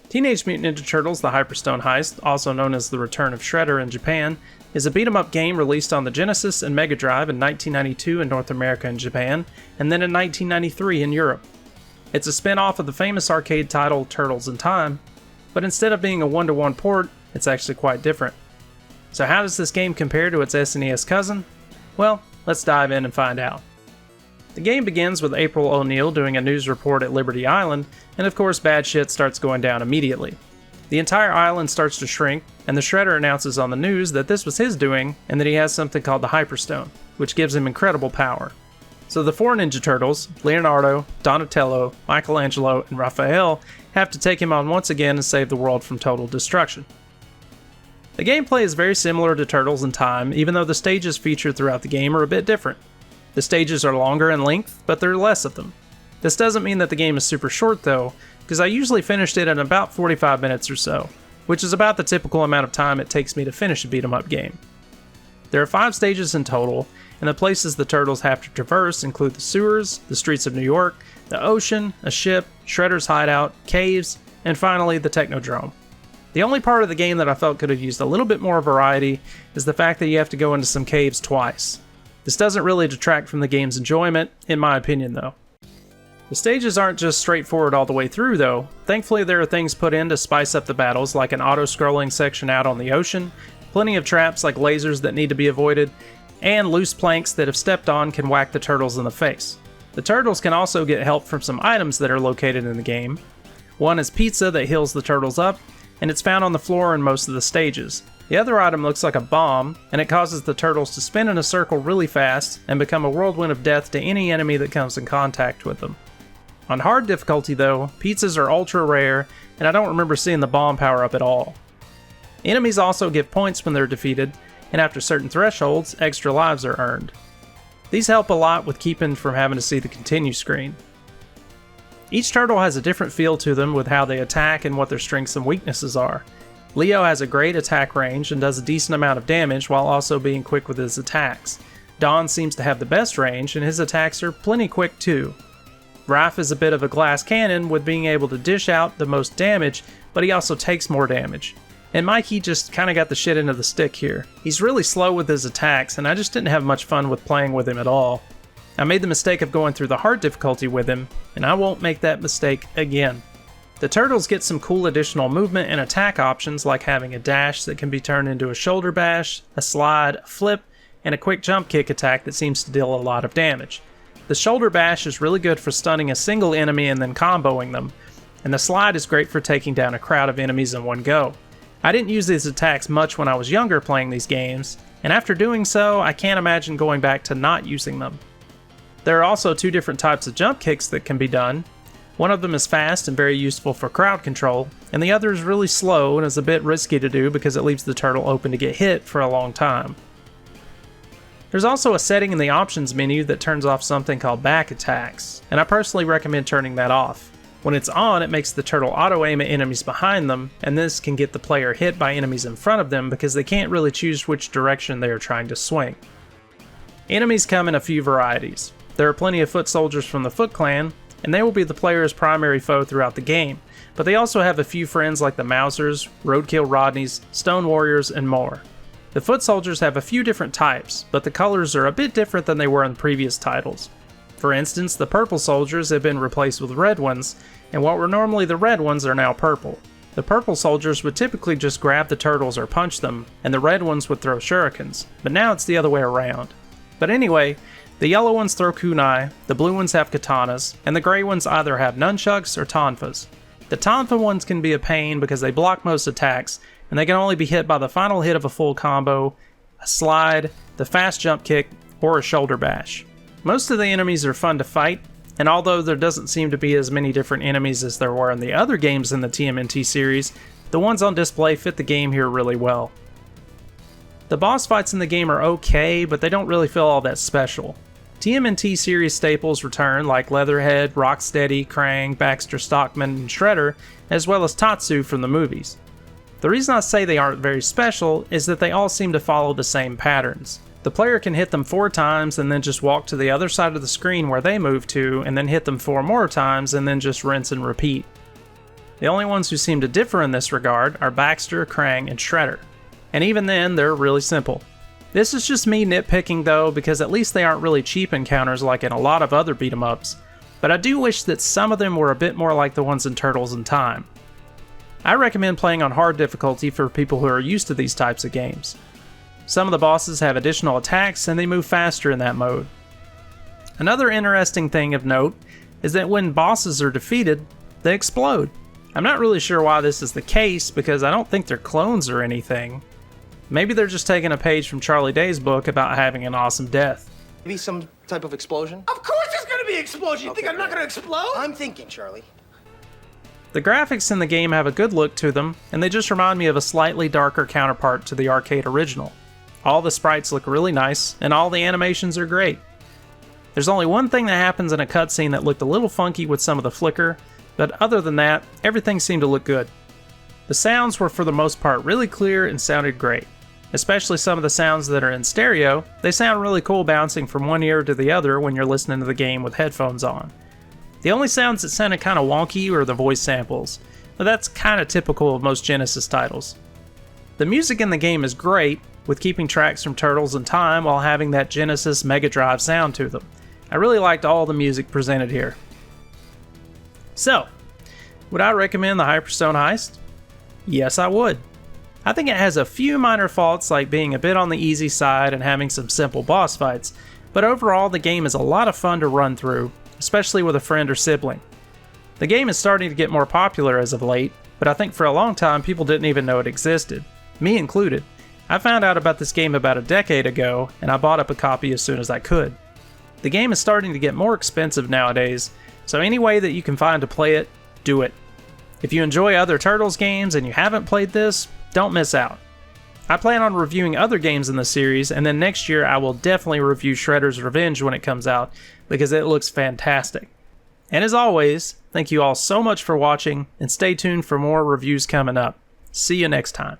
Teenage Mutant Ninja Turtles: The Hyperstone Heist, also known as The Return of Shredder in Japan, is a beat-em-up game released on the Genesis and Mega Drive in 1992 in North America and Japan, and then in 1993 in Europe. It's a spin-off of the famous arcade title Turtles in Time, but instead of being a one-to-one port, it's actually quite different. So how does this game compare to its SNES cousin? Well, let's dive in and find out. The game begins with April O'Neil doing a news report at Liberty Island, and of course bad shit starts going down immediately. The entire island starts to shrink, and the Shredder announces on the news that this was his doing, and that he has something called the Hyperstone, which gives him incredible power. So the four Ninja Turtles, Leonardo, Donatello, Michelangelo, and Raphael, have to take him on once again and save the world from total destruction. The gameplay is very similar to Turtles in Time, even though the stages featured throughout the game are a bit different. The stages are longer in length, but there are less of them. This doesn't mean that the game is super short though, because I usually finished it in about 45 minutes or so, which is about the typical amount of time it takes me to finish a beat-em-up game. There are 5 stages in total, and the places the Turtles have to traverse include the sewers, the streets of New York, the ocean, a ship, Shredder's hideout, caves, and finally the Technodrome. The only part of the game that I felt could have used a little bit more variety is the fact that you have to go into some caves twice. This doesn't really detract from the game's enjoyment, in my opinion though. The stages aren't just straightforward all the way through though. Thankfully there are things put in to spice up the battles, like an auto-scrolling section out on the ocean, plenty of traps like lasers that need to be avoided, and loose planks that if stepped on can whack the turtles in the face. The turtles can also get help from some items that are located in the game. One is pizza that heals the turtles up, and it's found on the floor in most of the stages. The other item looks like a bomb, and it causes the turtles to spin in a circle really fast and become a whirlwind of death to any enemy that comes in contact with them. On hard difficulty though, pizzas are ultra rare, and I don't remember seeing the bomb power up at all. Enemies also give points when they're defeated, and after certain thresholds, extra lives are earned. These help a lot with keeping from having to see the continue screen. Each turtle has a different feel to them with how they attack and what their strengths and weaknesses are. Leo has a great attack range and does a decent amount of damage while also being quick with his attacks. Don seems to have the best range and his attacks are plenty quick too. Raph is a bit of a glass cannon with being able to dish out the most damage, but he also takes more damage. And Mikey just kinda got the shit into the stick here. He's really slow with his attacks and I just didn't have much fun with playing with him at all. I made the mistake of going through the hard difficulty with him, and I won't make that mistake again. The turtles get some cool additional movement and attack options like having a dash that can be turned into a shoulder bash, a slide, a flip, and a quick jump kick attack that seems to deal a lot of damage. The shoulder bash is really good for stunning a single enemy and then comboing them, and the slide is great for taking down a crowd of enemies in one go. I didn't use these attacks much when I was younger playing these games, and after doing so, I can't imagine going back to not using them. There are also 2 different types of jump kicks that can be done. One of them is fast and very useful for crowd control, and the other is really slow and is a bit risky to do because it leaves the turtle open to get hit for a long time. There's also a setting in the options menu that turns off something called back attacks, and I personally recommend turning that off. When it's on, it makes the turtle auto-aim at enemies behind them, and this can get the player hit by enemies in front of them because they can't really choose which direction they are trying to swing. Enemies come in a few varieties. There are plenty of foot soldiers from the Foot Clan, and they will be the player's primary foe throughout the game, but they also have a few friends like the Mousers, Roadkill Rodneys, Stone Warriors, and more. The foot soldiers have a few different types, but the colors are a bit different than they were in previous titles. For instance, the purple soldiers have been replaced with red ones, and what were normally the red ones are now purple. The purple soldiers would typically just grab the turtles or punch them, and the red ones would throw shurikens, but now it's the other way around. But anyway, the yellow ones throw kunai, the blue ones have katanas, and the gray ones either have nunchucks or tonfas. The tonfa ones can be a pain because they block most attacks, and they can only be hit by the final hit of a full combo, a slide, the fast jump kick, or a shoulder bash. Most of the enemies are fun to fight, and although there doesn't seem to be as many different enemies as there were in the other games in the TMNT series, the ones on display fit the game here really well. The boss fights in the game are okay, but they don't really feel all that special. TMNT series staples return like Leatherhead, Rocksteady, Krang, Baxter Stockman, and Shredder, as well as Tatsu from the movies. The reason I say they aren't very special is that they all seem to follow the same patterns. The player can hit them 4 times and then just walk to the other side of the screen where they move to, and then hit them 4 more times and then just rinse and repeat. The only ones who seem to differ in this regard are Baxter, Krang, and Shredder. And even then, they're really simple. This is just me nitpicking though, because at least they aren't really cheap encounters like in a lot of other beat-em-ups, but I do wish that some of them were a bit more like the ones in Turtles in Time. I recommend playing on hard difficulty for people who are used to these types of games. Some of the bosses have additional attacks and they move faster in that mode. Another interesting thing of note is that when bosses are defeated, they explode. I'm not really sure why this is the case because I don't think they're clones or anything. Maybe they're just taking a page from Charlie Day's book about having an awesome death. Maybe some type of explosion? Of course there's gonna be an explosion! You think I'm not gonna explode? I'm thinking, Charlie. The graphics in the game have a good look to them, and they just remind me of a slightly darker counterpart to the arcade original. All the sprites look really nice, and all the animations are great. There's only one thing that happens in a cutscene that looked a little funky with some of the flicker, but other than that, everything seemed to look good. The sounds were for the most part really clear and sounded great. Especially some of the sounds that are in stereo, they sound really cool bouncing from one ear to the other when you're listening to the game with headphones on. The only sounds that sounded kind of wonky were the voice samples, but that's kind of typical of most Genesis titles. The music in the game is great, with keeping tracks from Turtles in Time while having that Genesis Mega Drive sound to them. I really liked all the music presented here. So, would I recommend the Hyperstone Heist? Yes, I would. I think it has a few minor faults like being a bit on the easy side and having some simple boss fights, but overall the game is a lot of fun to run through, especially with a friend or sibling. The game is starting to get more popular as of late, but I think for a long time people didn't even know it existed, me included. I found out about this game about a decade ago, and I bought up a copy as soon as I could. The game is starting to get more expensive nowadays, so any way that you can find to play it, do it. If you enjoy other Turtles games and you haven't played this, don't miss out. I plan on reviewing other games in the series, and then next year I will definitely review Shredder's Revenge when it comes out, because it looks fantastic. And as always, thank you all so much for watching, and stay tuned for more reviews coming up. See you next time.